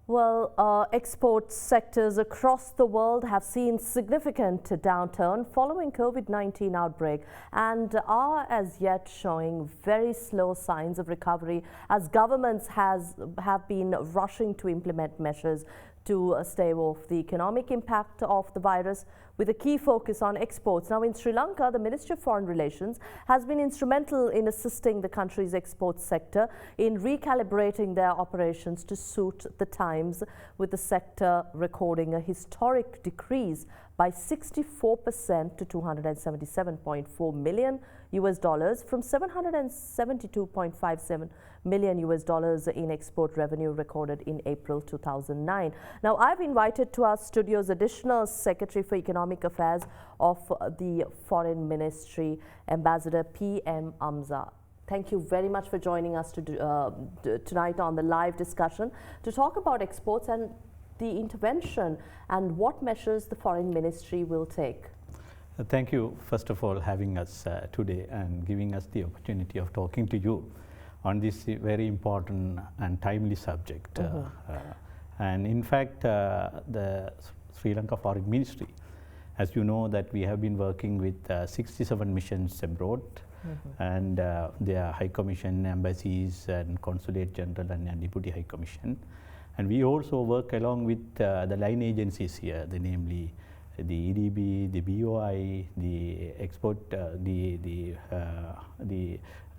Well, export sectors across the world have seen significant downturn following COVID-19 outbreak and are as yet showing very slow signs of recovery as governments have been rushing to implement measures to stave off the economic impact of the virus with a key focus on exports. Now in Sri Lanka, the Ministry of Foreign Relations has been instrumental in assisting the country's export sector in recalibrating their operations to suit the times, with the sector recording a historic decrease by 64% to $277.4 million from $772.57 million in export revenue recorded in April 2009. Now, I've invited to our studios additional Secretary for Economic Affairs of the Foreign Ministry, Ambassador P.M. Amza. Thank you very much for joining us tonight on the live discussion to talk about exports and the intervention and what measures the Foreign Ministry will take. Thank you, first of all, having us today and giving us the opportunity of talking to you on this very important and timely subject. And in fact, the Sri Lanka Foreign Ministry, as you know, that we have been working with 67 missions abroad, and their High Commission, embassies and Consulate General and Deputy High Commission. And we also work along with the line agencies here, namely the EDB, the BOI, the export, the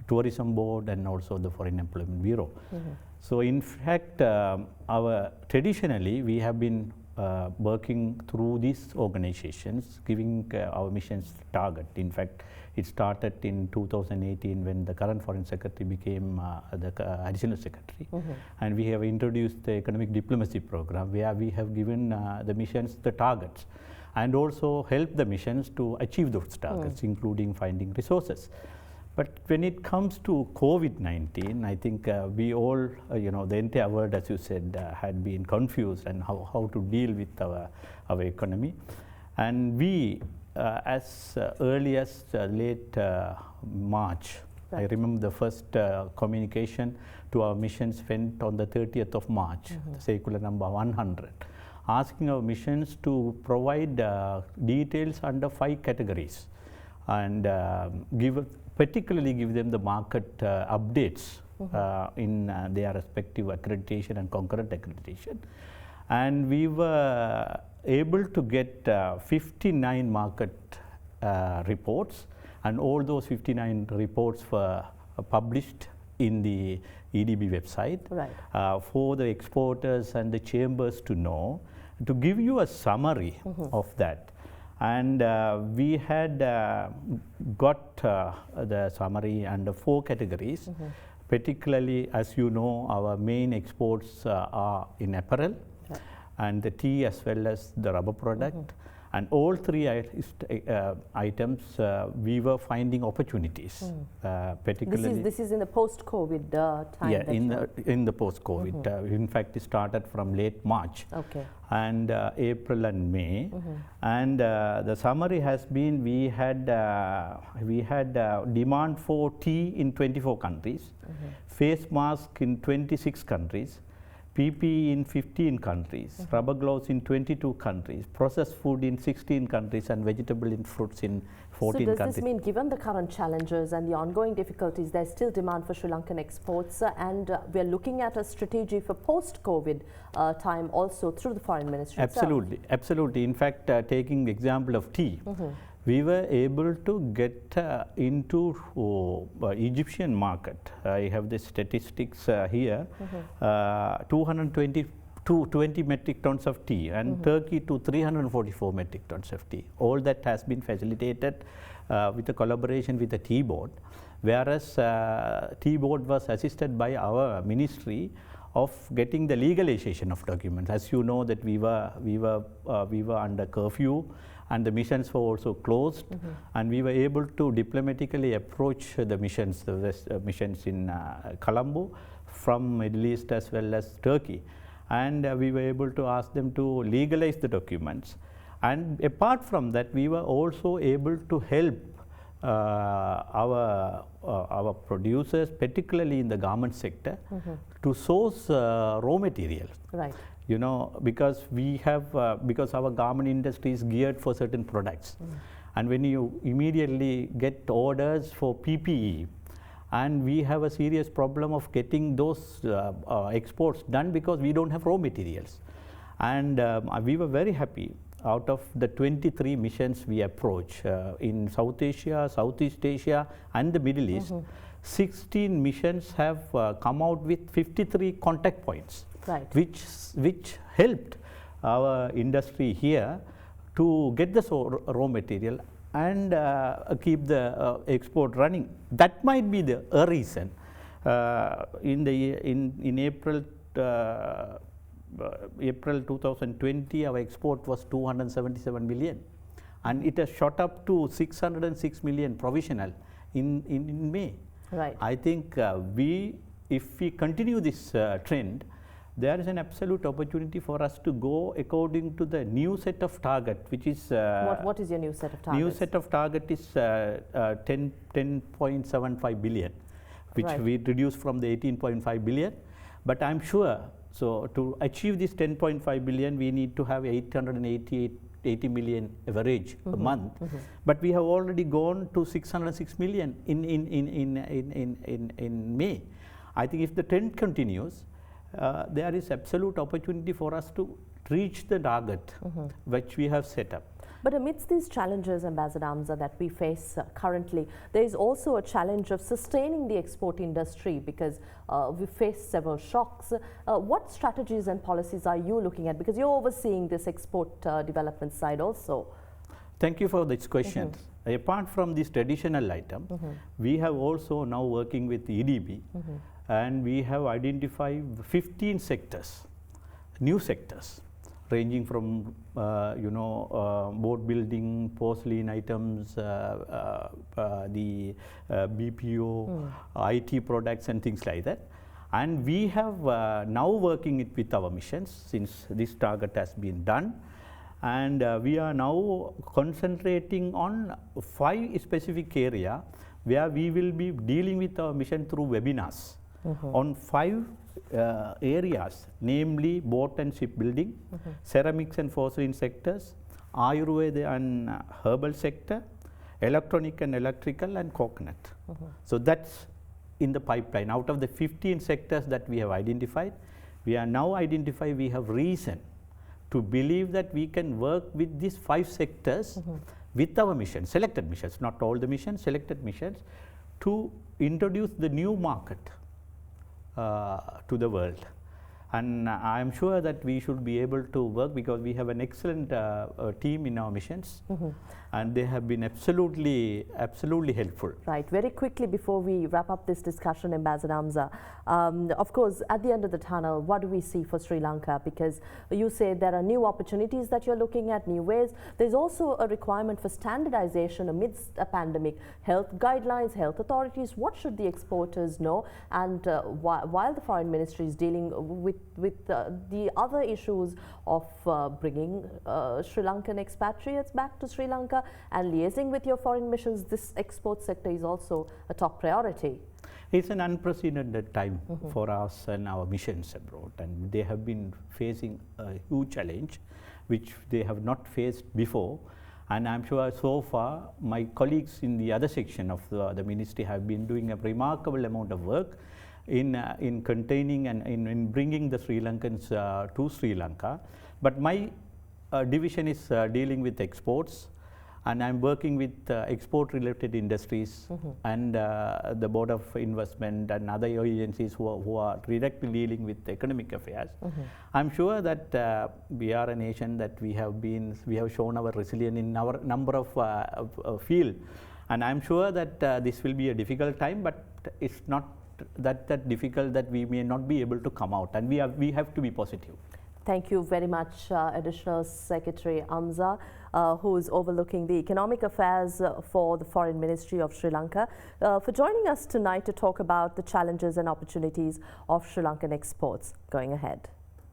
Tourism Board, and also the Foreign Employment Bureau. So in fact, traditionally we have been working through these organizations, giving our missions target. In fact, it started in 2018 when the current Foreign Secretary became the Additional Secretary. And we have introduced the Economic Diplomacy Program, where we have given the missions the targets and also help the missions to achieve those targets, including finding resources. But when it comes to COVID-19, I think we all, the entire world, as you said, had been confused and how to deal with our economy. And we, as early as late March, I remember the first communication to our missions went on the 30th of March, the circular number 100, asking our missions to provide details under 5 categories and particularly give them the market updates in their respective accreditation and concurrent accreditation. And we were able to get 59 market reports, and all those 59 reports were published in the EDB website for the exporters and the chambers to know, to give you a summary of that. And we had got the summary under 4 categories. Particularly, as you know, our main exports are in apparel and the tea as well as the rubber product. And all 3 items, we were finding opportunities. Particularly, this is in the post-COVID time. Yeah, in the post-COVID. In fact, it started from late March and April and May. And the summary has been we had demand for tea in 24 countries, face mask in 26 countries, PP in 15 countries, rubber gloves in 22 countries, processed food in 16 countries, and vegetable and fruits in 14 countries. So does this mean, given the current challenges and the ongoing difficulties, there's still demand for Sri Lankan exports, and we're looking at a strategy for post-COVID time also through the Foreign Ministry Absolutely, itself? Absolutely. In fact, taking the example of tea, we were able to get into Egyptian market. I have the statistics here, 220 metric tons of tea, and Turkey to 344 metric tons of tea. All that has been facilitated with a collaboration with the tea board, whereas tea board was assisted by our ministry of getting the legalization of documents. As you know, that we were under curfew, and the missions were also closed, and we were able to diplomatically approach the missions, missions in Colombo, from Middle East as well as Turkey, and we were able to ask them to legalize the documents. And apart from that, we were also able to help our producers, particularly in the garment sector, to source raw materials. Right. You know, because we have, because our garment industry is geared for certain products. And when you immediately get orders for PPE, and we have a serious problem of getting those exports done because we don't have raw materials. And we were very happy. Out of the 23 missions we approach in South Asia, Southeast Asia, and the Middle East, 16 missions have come out with 53 contact points. Right. Which helped our industry here to get the raw material and keep the export running. That might be a reason. In April 2020, our export was 277 million, and it has shot up to 606 million provisional in May. Right. I think if we continue this trend, there is an absolute opportunity for us to go according to the new set of target, which is what is your new set of targets? New set of target is 10.75 billion, which we reduced from the 18.5 billion. But I'm sure, so to achieve this 10.5 billion, we need to have 80 million average a month. But we have already gone to 606 million in May. I think if the trend continues, there is absolute opportunity for us to reach the target which we have set up. But amidst these challenges, Ambassador Amza, that we face currently, there is also a challenge of sustaining the export industry because we face several shocks. What strategies and policies are you looking at? Because you're overseeing this export development side also. Thank you for this question. Apart from this traditional item, we have also now working with EDB, and we have identified 15 sectors, new sectors, ranging from boat building, porcelain items, the BPO, IT products and things like that. And we have now working it with our missions since this target has been done. And we are now concentrating on 5 specific areas where we will be dealing with our mission through webinars on 5 areas, namely boat and shipbuilding, ceramics and porcelain sectors, Ayurveda and herbal sector, electronic and electrical, and coconut. So that's in the pipeline. Out of the 15 sectors that we have identified, we are now identified, we have reason to believe that we can work with these 5 sectors with our missions, selected missions, not all the missions, selected missions, to introduce the new market to the world. And I am sure that we should be able to work because we have an excellent team in our missions, and they have been absolutely helpful. Right. Very quickly before we wrap up this discussion, Ambassador Amza, of course, at the end of the tunnel, what do we see for Sri Lanka? Because you say there are new opportunities that you're looking at, new ways. There's also a requirement for standardization amidst a pandemic. Health guidelines, health authorities, what should the exporters know? And while the Foreign Ministry is dealing with the other issues of bringing Sri Lankan expatriates back to Sri Lanka and liaising with your foreign missions, this export sector is also a top priority. It's an unprecedented time for us and our missions abroad, and they have been facing a huge challenge which they have not faced before. And I'm sure so far my colleagues in the other section of the ministry have been doing a remarkable amount of work in containing and in bringing the Sri Lankans to Sri Lanka. But my division is dealing with exports, and I'm working with export related industries and the Board of Investment and other agencies who are directly dealing with economic affairs. I'm sure that we are a nation that we have shown our resilience in our number of field, and I'm sure that this will be a difficult time, but it's not that difficult that we may not be able to come out, and we have to be positive. Thank you very much, Additional Secretary Amza, who is overlooking the economic affairs for the Foreign Ministry of Sri Lanka, for joining us tonight to talk about the challenges and opportunities of Sri Lankan exports going ahead.